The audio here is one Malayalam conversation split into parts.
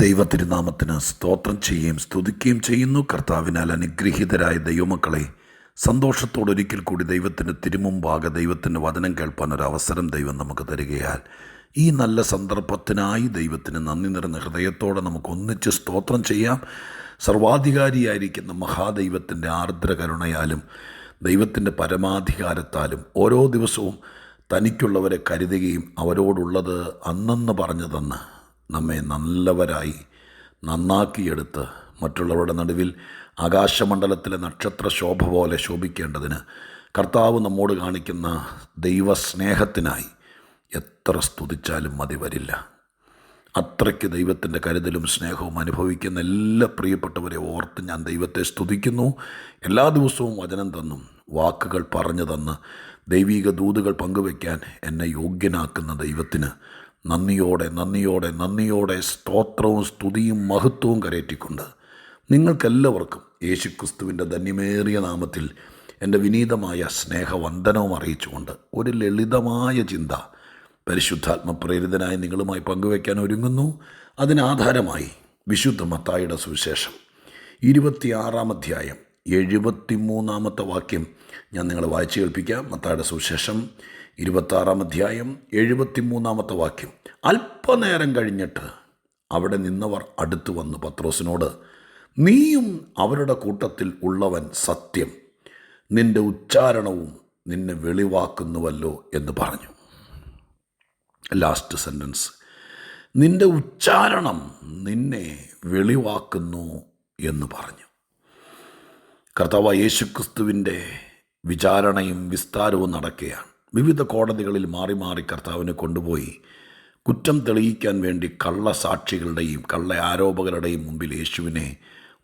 ദൈവത്തിരുനാമത്തിന് സ്തോത്രം ചെയ്യുകയും സ്തുതിക്കുകയും ചെയ്യുന്നു. കർത്താവിനാൽ അനുഗ്രഹീതരായ ദൈവമക്കളെ, സന്തോഷത്തോടൊരിക്കൽ കൂടി ദൈവത്തിൻ്റെ തിരുമുമ്പാകെ ദൈവത്തിൻ്റെ വചനം കേൾപ്പാൻ ഒരു അവസരം ദൈവം നമുക്ക് തരികയാൽ ഈ നല്ല സന്ദർഭത്തിനായി ദൈവത്തിന് നന്ദി നിറഞ്ഞ ഹൃദയത്തോടെ നമുക്ക് ഒന്നിച്ച് സ്തോത്രം ചെയ്യാം. സർവാധികാരിയായിരിക്കുന്ന മഹാദൈവത്തിൻ്റെ ആർദ്ര കരുണയാലും ദൈവത്തിൻ്റെ പരമാധികാരത്താലും ഓരോ ദിവസവും തനിക്കുള്ളവരെ കരുതുകയും അവരോടുള്ളത് അന്നെന്ന് പറഞ്ഞു തന്ന് നമ്മെ നല്ലവരായി നന്നാക്കിയെടുത്ത് മറ്റുള്ളവരുടെ നടുവിൽ ആകാശമണ്ഡലത്തിലെ നക്ഷത്ര ശോഭ പോലെ ശോഭിക്കേണ്ടതിന് കർത്താവ് നമ്മോട് കാണിക്കുന്ന ദൈവസ്നേഹത്തിനായി എത്ര സ്തുതിച്ചാലും മതി വരില്ല. അത്രയ്ക്ക് ദൈവത്തിൻ്റെ കരുതലും സ്നേഹവും അനുഭവിക്കുന്ന എല്ലാ പ്രിയപ്പെട്ടവരെ ഓർത്ത് ഞാൻ ദൈവത്തെ സ്തുതിക്കുന്നു. എല്ലാ ദിവസവും വചനം തന്നും വാക്കുകൾ പറഞ്ഞു തന്ന് ദൈവിക ദൂതുകൾ പങ്കുവയ്ക്കാൻ എന്നെ യോഗ്യനാക്കുന്ന ദൈവത്തിന് നന്ദിയോടെ സ്തോത്രവും സ്തുതിയും മഹത്വവും കരയറ്റിക്കൊണ്ട് നിങ്ങൾക്കെല്ലാവർക്കും യേശുക്രിസ്തുവിൻ്റെ ധന്യമേറിയ നാമത്തിൽ എൻ്റെ വിനീതമായ സ്നേഹവന്ദനവും അറിയിച്ചുകൊണ്ട് ഒരു ലളിതമായ ചിന്ത പരിശുദ്ധാത്മപ്രേരിതനായി നിങ്ങളുമായി പങ്കുവയ്ക്കാൻ ഒരുങ്ങുന്നു. അതിനാധാരമായി വിശുദ്ധ മത്തായിയുടെ സുവിശേഷം 26-ാം അധ്യായം 73-ാമത്തെ വാക്യം ഞാൻ നിങ്ങളെ വായിച്ചു കേൾപ്പിക്കാം. മത്തായിയുടെ സുവിശേഷം 26-ാം അധ്യായം 73-ാമത്തെ വാക്യം. അല്പനേരം കഴിഞ്ഞിട്ട് അവിടെ നിന്നവർ അടുത്തു വന്ന് പത്രോസിനോട്, നീയും അവരുടെ കൂട്ടത്തിൽ ഉള്ളവൻ സത്യം, നിന്റെ ഉച്ചാരണവും നിന്നെ വെളിവാക്കുന്നുവല്ലോ എന്ന് പറഞ്ഞു. ലാസ്റ്റ് സെൻറ്റൻസ്, നിന്റെ ഉച്ചാരണം നിന്നെ വെളിവാക്കുന്നു എന്ന് പറഞ്ഞു. കർത്താവ് യേശുക്രിസ്തുവിൻ്റെ വിചാരണയും വിസ്താരവും നടക്കുകയാണ്. വിവിധ കോടതികളിൽ മാറി മാറി കർത്താവിനെ കൊണ്ടുപോയി കുറ്റം തെളിയിക്കാൻ വേണ്ടി കള്ളസാക്ഷികളുടെയും കള്ള ആരോപകരുടെയും മുമ്പിൽ യേശുവിനെ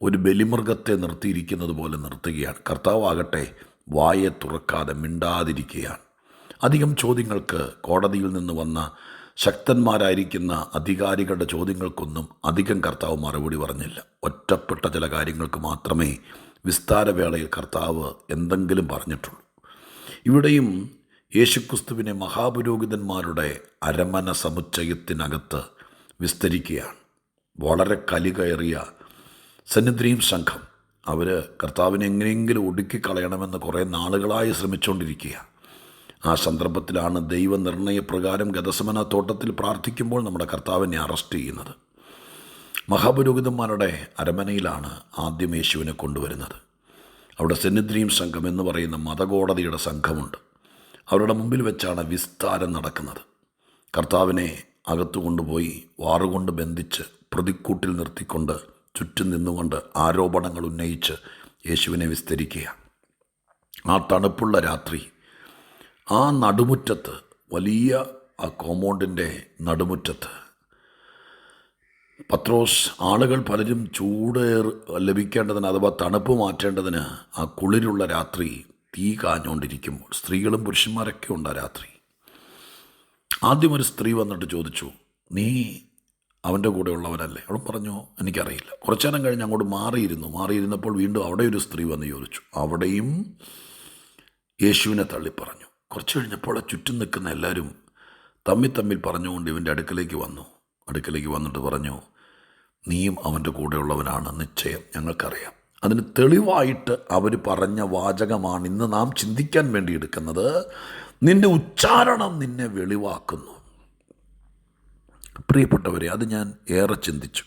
ഒരു ബലിമൃഗത്തെ നിർത്തിയിരിക്കുന്നത് പോലെ നിർത്തുകയാണ്. കർത്താവാകട്ടെ വായെ തുറക്കാതെ മിണ്ടാതിരിക്കുകയാണ്. അധികം ചോദ്യങ്ങൾക്ക് കോടതിയിൽ നിന്ന് വന്ന ശക്തന്മാരായിരിക്കുന്ന അധികാരികളുടെ ചോദ്യങ്ങൾക്കൊന്നും അധികം കർത്താവ് മറുപടി പറഞ്ഞില്ല. ഒറ്റപ്പെട്ട ചില കാര്യങ്ങൾക്ക് മാത്രമേ വിസ്താരവേളയിൽ കർത്താവ് എന്തെങ്കിലും പറഞ്ഞിട്ടുള്ളൂ. ഇവിടെയും യേശുക്രിസ്തുവിനെ മഹാപുരോഹിതന്മാരുടെ അരമന സമുച്ചയത്തിനകത്ത് വിസ്തരിക്കുകയാണ്. വളരെ കലികയറിയ സന്നിധിയും സംഘം അവർ കർത്താവിനെ എങ്ങനെയെങ്കിലും ഒടുക്കിക്കളയണമെന്ന് കുറേ നാളുകളായി ശ്രമിച്ചുകൊണ്ടിരിക്കുക. ആ സന്ദർഭത്തിലാണ് ദൈവനിർണയപ്രകാരം ഗതസമന തോട്ടത്തിൽ പ്രാർത്ഥിക്കുമ്പോൾ നമ്മുടെ കർത്താവിനെ അറസ്റ്റ് ചെയ്യുന്നത്. മഹാപുരോഹിതന്മാരുടെ അരമനയിലാണ് ആദ്യം യേശുവിനെ കൊണ്ടുവരുന്നത്. അവിടെ സെന്നിദ്രീം സംഘം എന്ന് പറയുന്ന മതകോടതിയുടെ സംഘമുണ്ട്. അവരുടെ മുമ്പിൽ വെച്ചാണ് വിസ്താരം നടക്കുന്നത്. കർത്താവിനെ അകത്തു കൊണ്ടുപോയി വാറുകൊണ്ട് ബന്ധിച്ച് പ്രതിക്കൂട്ടിൽ നിർത്തിക്കൊണ്ട് ചുറ്റും നിന്നുകൊണ്ട് ആരോപണങ്ങൾ ഉന്നയിച്ച് യേശുവിനെ വിസ്തരിക്കുക. ആ തണുപ്പുള്ള രാത്രി ആ നടുമുറ്റത്ത്, വലിയ ആ കോമ്പൗണ്ടിൻ്റെ നടുമുറ്റത്ത് പത്രോസ്, ആളുകൾ പലരും ചൂട് ലഭിക്കേണ്ടതിന് അഥവാ തണുപ്പ് മാറ്റേണ്ടതിന് ആ കുളിരുള്ള രാത്രി തീ കാഞ്ഞുകൊണ്ടിരിക്കുമ്പോൾ, സ്ത്രീകളും പുരുഷന്മാരൊക്കെ ഉണ്ട് ആ രാത്രി. ആദ്യം ഒരു സ്ത്രീ വന്നിട്ട് ചോദിച്ചു, നീ അവൻ്റെ കൂടെ ഉള്ളവനല്ലേ? അവൾ പറഞ്ഞു, എനിക്കറിയില്ല. കുറച്ചു നേരം കഴിഞ്ഞ് അങ്ങോട്ട് മാറിയിരുന്നപ്പോൾ വീണ്ടും അവിടെ ഒരു സ്ത്രീ വന്ന് ചോദിച്ചു. അവിടെയും യേശുവിനെ തള്ളിപ്പറഞ്ഞു. കുറച്ച് കഴിഞ്ഞപ്പോൾ ചുറ്റും നിൽക്കുന്ന എല്ലാവരും തമ്മിൽ പറഞ്ഞുകൊണ്ട് ഇവൻ്റെ അടുക്കലേക്ക് വന്നിട്ട് പറഞ്ഞു, നീയും അവൻ്റെ കൂടെയുള്ളവനാണ്, നിശ്ചയം, ഞങ്ങൾക്കറിയാം. അതിന് തെളിവായിട്ട് അവർ പറഞ്ഞ വാചകമാണ് ഇന്ന് നാം ചിന്തിക്കാൻ വേണ്ടി എടുക്കുന്നത്. നിൻ്റെ ഉച്ചാരണം നിന്നെ വെളിവാക്കുന്നു. പ്രിയപ്പെട്ടവരെ, അത് ഞാൻ ഏറെ ചിന്തിച്ചു.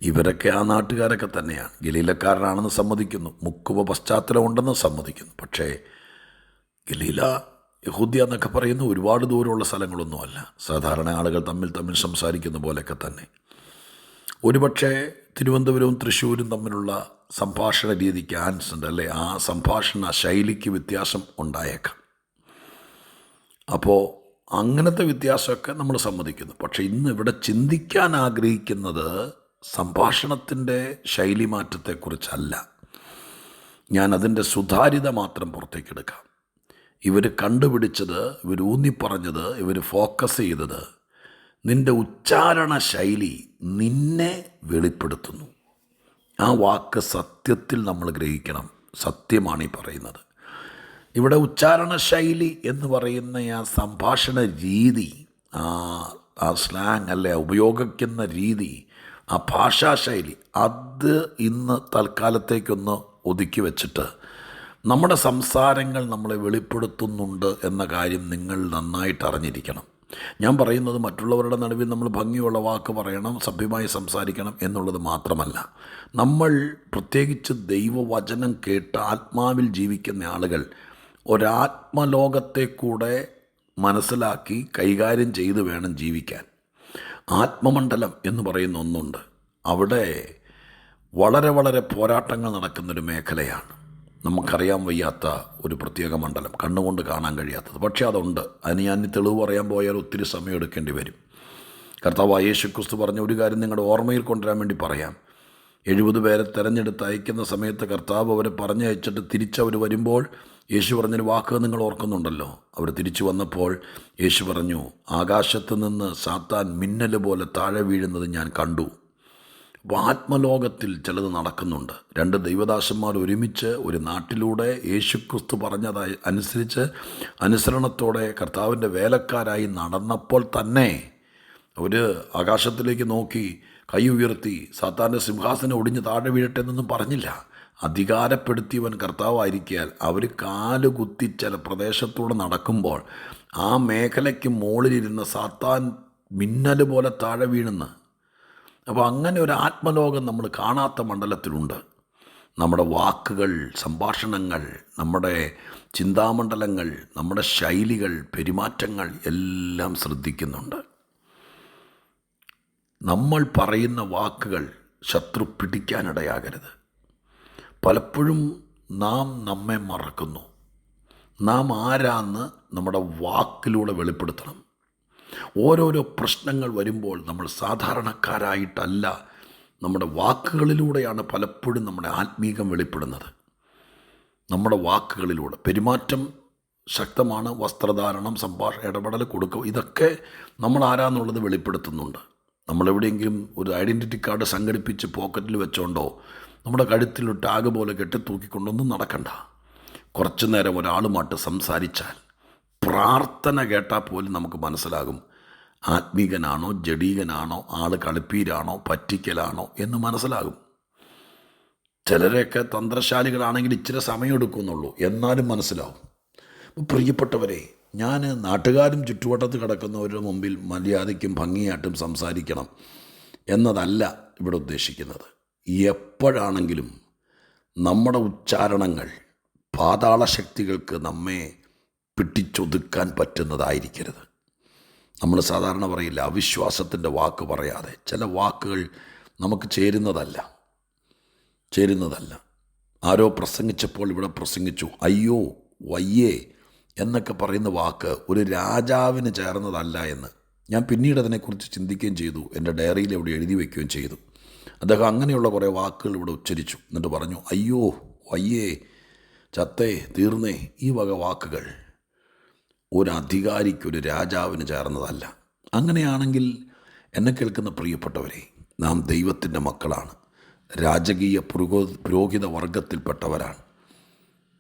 ഇവരൊക്കെ ആ നാട്ടുകാരൊക്കെ തന്നെയാണ്. ഗലീലക്കാരനാണെന്ന് സമ്മതിക്കുന്നു, മുക്കുവ പശ്ചാത്തലം ഉണ്ടെന്ന് സമ്മതിക്കുന്നു. പക്ഷേ ഗലീല, യഹൂദ്യ എന്നൊക്കെ പറയുന്ന ഒരുപാട് ദൂരമുള്ള സ്ഥലങ്ങളൊന്നുമല്ല. സാധാരണ ആളുകൾ തമ്മിൽ സംസാരിക്കുന്ന പോലെയൊക്കെ തന്നെ. ഒരുപക്ഷെ തിരുവനന്തപുരവും തൃശ്ശൂരും തമ്മിലുള്ള സംഭാഷണ രീതിക്ക് ആൻസൻ്റ് അല്ലേ, ആ സംഭാഷണ ശൈലിക്ക് വ്യത്യാസം ഉണ്ടായേക്കാം. അപ്പോൾ അങ്ങനത്തെ വ്യത്യാസമൊക്കെ നമ്മൾ സമ്മതിക്കുന്നു. പക്ഷേ ഇന്ന് ഇവിടെ ചിന്തിക്കാൻ ആഗ്രഹിക്കുന്നത് സംഭാഷണത്തിൻ്റെ ശൈലി മാറ്റത്തെക്കുറിച്ചല്ല. ഞാൻ അതിൻ്റെ സുതാര്യത മാത്രം പുറത്തേക്കെടുക്കാം. ഇവർ കണ്ടുപിടിച്ചത്, ഇവർ ഊന്നിപ്പറഞ്ഞത്, ഇവർ ഫോക്കസ് ചെയ്തത്, നിൻ്റെ ഉച്ചാരണ ശൈലി നിന്നെ വെളിപ്പെടുത്തുന്നു. ആ വാക്ക് സത്യത്തിൽ നമ്മൾ ഗ്രഹിക്കണം. സത്യമാണ് ഈ പറയുന്നത്. ഇവിടെ ഉച്ചാരണ ശൈലി എന്ന് പറയുന്ന ആ സംഭാഷണ രീതി, ആ സ്ലാങ് അല്ലെ ഉപയോഗിക്കുന്ന രീതി ആ ഭാഷാശൈലി അത് ഇന്ന് തൽക്കാലത്തേക്കൊന്ന് ഒതുക്കി വെച്ചിട്ട് നമ്മുടെ സംസാരങ്ങൾ നമ്മളെ വെളിപ്പെടുത്തുന്നുണ്ട് എന്ന കാര്യം നിങ്ങൾ നന്നായിട്ട് അറിഞ്ഞിരിക്കണം. ഞാൻ പറയുന്നത് മറ്റുള്ളവരുടെ നടുവിൽ നമ്മൾ ഭംഗിയുള്ള വാക്ക് പറയണം, സഭ്യമായി സംസാരിക്കണം എന്നുള്ളത് മാത്രമല്ല. നമ്മൾ പ്രത്യേകിച്ച് ദൈവവചനം കേട്ട് ആത്മാവിൽ ജീവിക്കുന്ന ആളുകൾ ഒരാത്മലോകത്തെ കൂടെ മനസ്സിലാക്കി കൈകാര്യം ചെയ്ത് വേണം ജീവിക്കാൻ. ആത്മമണ്ഡലം എന്ന് പറയുന്ന ഒന്നുണ്ട്. അവിടെ വളരെ വളരെ പോരാട്ടങ്ങൾ നടക്കുന്നൊരു മേഖലയാണ്. നമുക്കറിയാൻ വയ്യാത്ത ഒരു പ്രത്യേക മണ്ഡലം, കണ്ണുകൊണ്ട് കാണാൻ കഴിയാത്തത്. പക്ഷേ അതുണ്ട്. അതിന് ഞാൻ തെളിവ് പറയാൻ പോയാൽ ഒത്തിരി സമയം എടുക്കേണ്ടി വരും. കർത്താവായ യേശുക്രിസ്തു പറഞ്ഞ ഒരു കാര്യം നിങ്ങളുടെ ഓർമ്മയിൽ കൊണ്ടുവരാൻ വേണ്ടി പറയാം. 70 പേരെ തിരഞ്ഞെടുത്ത് അയക്കുന്ന സമയത്ത് കർത്താവ് അവരെ പറഞ്ഞയച്ചിട്ട് തിരിച്ചവർ വരുമ്പോൾ യേശു പറഞ്ഞൊരു വാക്ക് നിങ്ങൾ ഓർക്കുന്നുണ്ടല്ലോ. അവർ തിരിച്ചു വന്നപ്പോൾ യേശു പറഞ്ഞു, ആകാശത്ത് നിന്ന് സാത്താൻ മിന്നൽ പോലെ താഴെ വീഴുന്നത് ഞാൻ കണ്ടു. അപ്പോൾ ആത്മലോകത്തിൽ ചിലത് നടക്കുന്നുണ്ട്. 2 ദൈവദാസന്മാർ ഒരുമിച്ച് ഒരു നാട്ടിലൂടെ യേശുക്രിസ്തു പറഞ്ഞതായി അനുസരിച്ച് അനുസരണത്തോടെ കർത്താവിൻ്റെ വേലക്കാരായി നടന്നപ്പോൾ തന്നെ അവർ ആകാശത്തിലേക്ക് നോക്കി കൈ ഉയർത്തി സാത്താൻ്റെ സിംഹാസനം ഒടിഞ്ഞ് താഴെ വീഴട്ടെ എന്നൊന്നും പറഞ്ഞില്ല. അധികാരപ്പെടുത്തിയവൻ കർത്താവായിരിക്കാൻ അവർ കാലുകുത്തി ചില പ്രദേശത്തൂടെ നടക്കുമ്പോൾ ആ മേഖലയ്ക്ക് മുകളിലിരുന്ന സാത്താൻ മിന്നൽ പോലെ താഴെ വീഴുന്നു. അപ്പോൾ അങ്ങനെ ഒരു ആത്മലോകം നമ്മൾ കാണാത്ത മണ്ഡലത്തിലുണ്ട്. നമ്മുടെ വാക്കുകൾ, സംഭാഷണങ്ങൾ, നമ്മുടെ ചിന്താമണ്ഡലങ്ങൾ, നമ്മുടെ ശൈലികൾ, പെരുമാറ്റങ്ങൾ എല്ലാം ശ്രദ്ധിക്കുന്നുണ്ട്. നമ്മൾ പറയുന്ന വാക്കുകൾ ശത്രു പിടിക്കാനിടയാകരുത്. പലപ്പോഴും നാം നമ്മെ മറക്കുന്നു. നാം ആരാന്ന് നമ്മുടെ വാക്കിലൂടെ വെളിപ്പെടുത്തണം. ഓരോരോ പ്രശ്നങ്ങൾ വരുമ്പോൾ നമ്മൾ സാധാരണക്കാരായിട്ടല്ല, നമ്മുടെ വാക്കുകളിലൂടെയാണ് പലപ്പോഴും നമ്മുടെ ആത്മീകം വെളിപ്പെടുന്നത്. നമ്മുടെ വാക്കുകളിലൂടെ പെരുമാറ്റം ശക്തമാണ്. വസ്ത്രധാരണം, ഇടപെടൽ, കൊടുക്കുക, ഇതൊക്കെ നമ്മൾ ആരാന്നുള്ളത് വെളിപ്പെടുത്തുന്നുണ്ട്. നമ്മളെവിടെയെങ്കിലും ഒരു ഐഡൻറ്റിറ്റി കാർഡ് സംഘടിപ്പിച്ച് പോക്കറ്റിൽ വെച്ചോണ്ടോ നമ്മുടെ കഴുത്തിൽ ടാഗ് പോലെ കെട്ടിത്തൂക്കിക്കൊണ്ടൊന്നും നടക്കണ്ട. കുറച്ചു നേരം ഒരാളുമായിട്ട് സംസാരിച്ചാൽ, പ്രാർത്ഥന കേട്ടാൽ പോലും നമുക്ക് മനസ്സിലാകും ആത്മീകനാണോ ജഡീകനാണോ, ആൾ കളിപ്പീരാണോ പറ്റിക്കലാണോ എന്ന് മനസ്സിലാകും. ചിലരെയൊക്കെ തന്ത്രശാലികളാണെങ്കിൽ ഇച്ചിരി സമയമെടുക്കുന്നുള്ളൂ, എന്നാലും മനസ്സിലാവും. പ്രിയപ്പെട്ടവരെ, ഞാൻ നാട്ടുകാരും ചുറ്റുവട്ടത്ത് കിടക്കുന്നവരുടെ മുമ്പിൽ മര്യാദയ്ക്കും ഭംഗിയായിട്ടും സംസാരിക്കണം എന്നതല്ല ഇവിടെ ഉദ്ദേശിക്കുന്നത്. എപ്പോഴാണെങ്കിലും നമ്മുടെ ഉച്ചാരണങ്ങൾ പാതാളശക്തികൾക്ക് നമ്മെ പിടിച്ചൊതുക്കാൻ പറ്റുന്നതായിരിക്കരുത്. നമ്മൾ സാധാരണ പറയില്ല, അവിശ്വാസത്തിൻ്റെ വാക്ക് പറയാതെ. ചില വാക്കുകൾ നമുക്ക് ചേരുന്നതല്ല. ആരോ പ്രസംഗിച്ചപ്പോൾ ഇവിടെ പ്രസംഗിച്ചു, അയ്യോ വയ്യേ എന്നൊക്കെ പറയുന്ന വാക്ക് ഒരു രാജാവിന് ചേർന്നതല്ല എന്ന് ഞാൻ പിന്നീട് അതിനെക്കുറിച്ച് ചിന്തിക്കുകയും ചെയ്തു. എൻ്റെ ഡയറിയിൽ ഇവിടെ എഴുതി വയ്ക്കുകയും ചെയ്തു. അദ്ദേഹം അങ്ങനെയുള്ള കുറേ വാക്കുകൾ ഇവിടെ ഉച്ചരിച്ചു. എന്നിട്ട് പറഞ്ഞു, അയ്യോ വയ്യേ, ചത്തേ, തീർന്നേ, ഈ വക വാക്കുകൾ ഒരു അധികാരിക്ക്, ഒരു രാജാവിന് ചേർന്നതല്ല. അങ്ങനെയാണെങ്കിൽ എന്നെ കേൾക്കുന്ന പ്രിയപ്പെട്ടവരെ, നാം ദൈവത്തിൻ്റെ മക്കളാണ്, രാജകീയ പുരോഹിത വർഗത്തിൽപ്പെട്ടവരാണ്,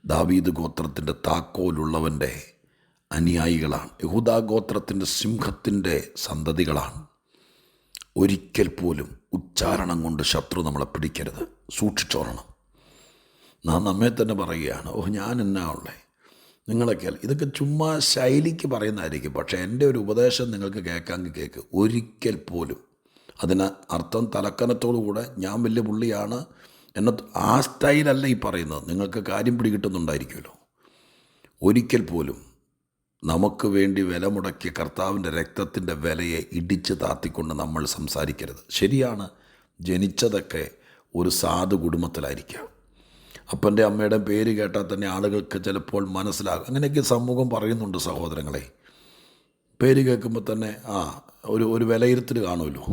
ദാവീദ് ഗോത്രത്തിൻ്റെ താക്കോലുള്ളവൻ്റെ അനുയായികളാണ്, യഹൂദാ ഗോത്രത്തിൻ്റെ സിംഹത്തിൻ്റെ സന്തതികളാണ്. ഒരിക്കൽ പോലും ഉച്ചാരണം കൊണ്ട് ശത്രു നമ്മളെ പിടിക്കരുത്. സൂക്ഷിച്ചോളണം. നാം നമ്മെ തന്നെ പറയുകയാണ്, ഞാൻ എന്നാ ഉള്ളേ, നിങ്ങളൊക്കെ ഇതൊക്കെ ചുമ്മാ ശൈലിക്ക് പറയുന്നതായിരിക്കും. പക്ഷേ എൻ്റെ ഒരു ഉപദേശം നിങ്ങൾക്ക് കേൾക്കാമെങ്കിൽ കേൾക്ക്. ഒരിക്കൽ പോലും അതിന് അർത്ഥം തലക്കനത്തോടുകൂടെ ഞാൻ വലിയ പുള്ളിയാണ് എന്ന ആ സ്റ്റൈലല്ല ഈ പറയുന്നത്. നിങ്ങൾക്ക് കാര്യം പിടികിട്ടുന്നുണ്ടായിരിക്കുമല്ലോ. ഒരിക്കൽ പോലും നമുക്ക് വേണ്ടി വില മുടക്കിയ കർത്താവിൻ്റെ രക്തത്തിൻ്റെ വിലയെ ഇടിച്ച് താത്തിക്കൊണ്ട് നമ്മൾ സംസാരിക്കരുത്. ശരിയാണ്, ജനിച്ചതൊക്കെ ഒരു സാധു കുടുംബത്തിലായിരിക്കാം. അപ്പൻ്റെ അമ്മയുടെ പേര് കേട്ടാൽ തന്നെ ആളുകൾക്ക് ചിലപ്പോൾ മനസ്സിലാകും. അങ്ങനെയൊക്കെ സമൂഹം പറയുന്നുണ്ട് സഹോദരങ്ങളെ. പേര് കേൾക്കുമ്പോൾ തന്നെ ഒരു വിലയിരുത്തൽ കാണുമല്ലോ.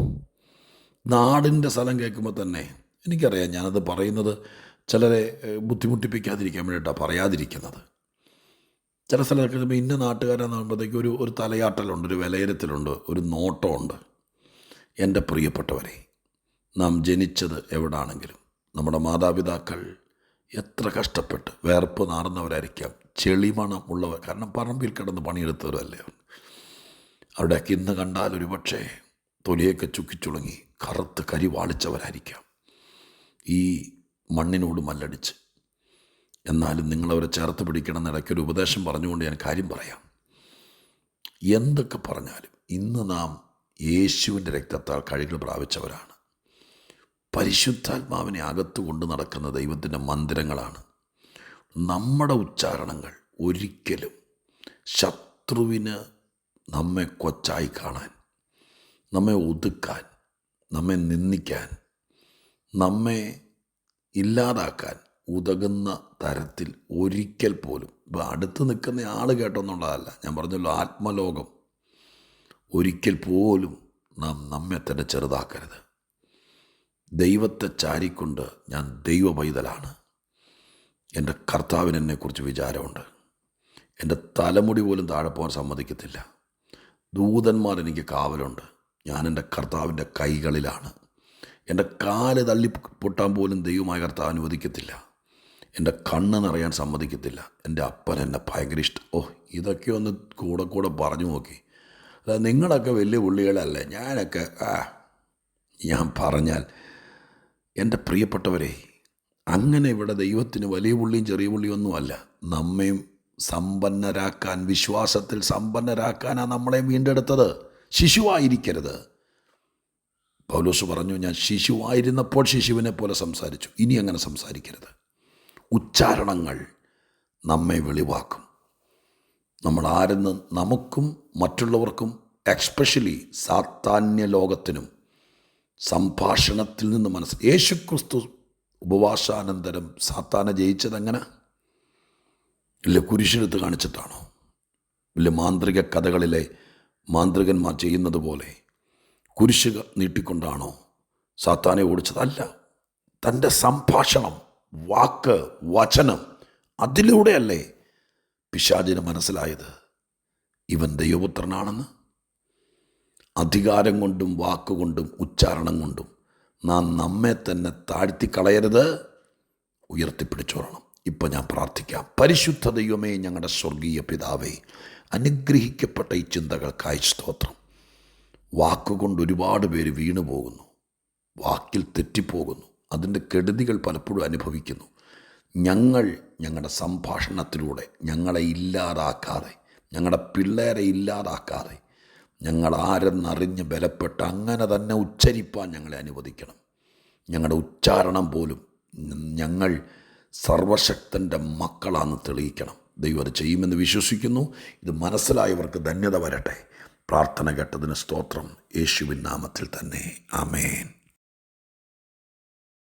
നാടിൻ്റെ സ്ഥലം കേൾക്കുമ്പോൾ തന്നെ എനിക്കറിയാം, ഞാനത് പറയുന്നത് ചിലരെ ബുദ്ധിമുട്ടിപ്പിക്കാതിരിക്കാൻ വേണ്ടിയിട്ടാണ് പറയാതിരിക്കുന്നത്. ചില സ്ഥലത്ത് കഴിയുമ്പോൾ ഇന്ന നാട്ടുകാരെന്ന് പറയുമ്പോഴത്തേക്ക് ഒരു തലയാട്ടലുണ്ട്, ഒരു വിലയിരുത്തലുണ്ട്, ഒരു നോട്ടമുണ്ട്. എൻ്റെ പ്രിയപ്പെട്ടവരെ, നാം ജനിച്ചത് എവിടാണെങ്കിലും നമ്മുടെ മാതാപിതാക്കൾ എത്ര കഷ്ടപ്പെട്ട് വേർപ്പ് നാറുന്നവരായിരിക്കാം, ചെളിമണം ഉള്ളവർ, കാരണം പറമ്പിൽ കിടന്ന് പണിയെടുത്തവരല്ലേ. അവിടെയൊക്കെ ഇന്ന് കണ്ടാൽ ഒരു പക്ഷേ തൊലിയൊക്കെ ചുക്കിച്ചുളുങ്ങി കറുത്ത് കരി വാളിച്ചവരായിരിക്കാം ഈ മണ്ണിനോട് മല്ലടിച്ച്. എന്നാലും നിങ്ങളവരെ ചേർത്ത് പിടിക്കണം എന്നിടയ്ക്കൊരു ഉപദേശം പറഞ്ഞുകൊണ്ട് ഞാൻ കാര്യം പറയാം. എന്തൊക്കെ പറഞ്ഞാലും ഇന്ന് നാം യേശുവിൻ്റെ രക്തത്താൽ കഴുകൽ പ്രാപിച്ചവരാണ്. പരിശുദ്ധാത്മാവിനെ അകത്ത് കൊണ്ട് നടക്കുന്ന ദൈവത്തിൻ്റെ മന്ദിരങ്ങളാണ്. നമ്മുടെ ഉച്ചാരണങ്ങൾ ഒരിക്കലും ശത്രുവിന് നമ്മെ കൊച്ചായി കാണാൻ, നമ്മെ ഒതുക്കാൻ, നമ്മെ നിന്ദിക്കാൻ, നമ്മെ ഇല്ലാതാക്കാൻ ഉതകുന്ന തരത്തിൽ ഒരിക്കൽ പോലും, ഇപ്പോൾ അടുത്ത് നിൽക്കുന്ന ആൾ കേട്ടെന്നുള്ളതല്ല, ഞാൻ പറഞ്ഞല്ലോ ആത്മലോകം, ഒരിക്കൽ പോലും നാം നമ്മെ തന്നെ ചെറുതാക്കരുത്. ദൈവത്തെ ചാരിക്കൊണ്ട് ഞാൻ ദൈവ പൈതലാണ്, എൻ്റെ കർത്താവിന് എന്നെക്കുറിച്ച് വിചാരമുണ്ട്, എൻ്റെ തലമുടി പോലും താഴെ പോകാൻ സമ്മതിക്കത്തില്ല, ദൂതന്മാർ എനിക്ക് കാവലുണ്ട്, ഞാൻ എൻ്റെ കർത്താവിൻ്റെ കൈകളിലാണ്, എൻ്റെ കാല് തള്ളി പൊട്ടാൻ പോലും ദൈവമായ കർത്താവ് അനുവദിക്കത്തില്ല, എൻ്റെ കണ്ണ് നിറയാൻ സമ്മതിക്കത്തില്ല, എൻ്റെ അപ്പൻ എന്നെ ഭയങ്കര ഇഷ്ടം. ഇതൊക്കെ ഒന്ന് കൂടെ പറഞ്ഞു നോക്കി. അതായത് നിങ്ങളൊക്കെ വലിയ പുള്ളികളല്ലേ, ഞാനൊക്കെ ഞാൻ പറഞ്ഞാൽ എൻ്റെ പ്രിയപ്പെട്ടവരെ, അങ്ങനെ ഇവിടെ ദൈവത്തിന് വലിയ പുള്ളിയും ചെറിയ പുള്ളിയൊന്നുമല്ല. നമ്മയും സമ്പന്നരാക്കാൻ, വിശ്വാസത്തിൽ സമ്പന്നരാക്കാനാണ് നമ്മളെ വീണ്ടെടുത്തത്. ശിശുവായിരിക്കരുത്. പൗലോസ് പറഞ്ഞു, ഞാൻ ശിശുവായിരുന്നപ്പോൾ ശിശുവിനെ പോലെ സംസാരിച്ചു, ഇനി അങ്ങനെ സംസാരിക്കരുത്. ഉച്ചാരണങ്ങൾ നമ്മെ വെളിവാക്കും. നമ്മൾ ആരെന്ന് നമുക്കും മറ്റുള്ളവർക്കും, എക്സ്പെഷ്യലി സാത്താന്യ ലോകത്തിനും സംഭാഷണത്തിൽ നിന്ന് യേശുക്രിസ്തു ഉപവാസാനന്തരം സാത്താനെ ജയിച്ചതെങ്ങനെ? ഇല്ല കുരിശെടുത്ത് കാണിച്ചിട്ടാണോ? ഇല്ല മാന്ത്രിക കഥകളിലെ മാന്ത്രികന്മാർ ചെയ്യുന്നത് പോലെ കുരിശ് നീട്ടിക്കൊണ്ടാണോ സാത്താനെ ഓടിച്ചതല്ല. തൻ്റെ സംഭാഷണം, വാക്ക്, വചനം, അതിലൂടെയല്ലേ പിശാചിന് മനസ്സിലായത് ഇവൻ ദൈവപുത്രനാണെന്ന്. അധികാരം കൊണ്ടും വാക്കുകൊണ്ടും ഉച്ചാരണം കൊണ്ടും നാം നമ്മെ തന്നെ താഴ്ത്തിക്കളയരുത്, ഉയർത്തിപ്പിടിച്ചോളണം. ഇപ്പം ഞാൻ പ്രാർത്ഥിക്കാം. പരിശുദ്ധ ദൈവമേ, ഞങ്ങളുടെ സ്വർഗീയ പിതാവേ, അനുഗ്രഹിക്കപ്പെട്ട ഈ ചിന്തകൾക്കായി സ്തോത്രം. വാക്കുകൊണ്ട് ഒരുപാട് പേര് വീണു പോകുന്നു, വാക്കിൽ തെറ്റിപ്പോകുന്നു, അതിൻ്റെ കെടുതികൾ പലപ്പോഴും അനുഭവിക്കുന്നു. ഞങ്ങളുടെ സംഭാഷണത്തിലൂടെ ഞങ്ങളെ ഇല്ലാതാക്കാതെ, ഞങ്ങളുടെ പിള്ളേരെ ഇല്ലാതാക്കാതെ, ഞങ്ങൾ ആരെന്നറിഞ്ഞ് ബലപ്പെട്ട് അങ്ങനെ തന്നെ ഉച്ചരിപ്പാൻ ഞങ്ങളെ അനുവദിക്കണം. ഞങ്ങളുടെ ഉച്ചാരണം പോലും ഞങ്ങൾ സർവശക്തൻ്റെ മക്കളാണെന്ന് തെളിയിക്കണം. ദൈവം അത് ചെയ്യുമെന്ന് വിശ്വസിക്കുന്നു. ഇത് മനസ്സിലായവർക്ക് ധന്യത വരട്ടെ. പ്രാർത്ഥന കേട്ടതിന് സ്തോത്രം. യേശുവിൻ നാമത്തിൽ തന്നെ. ആമേൻ.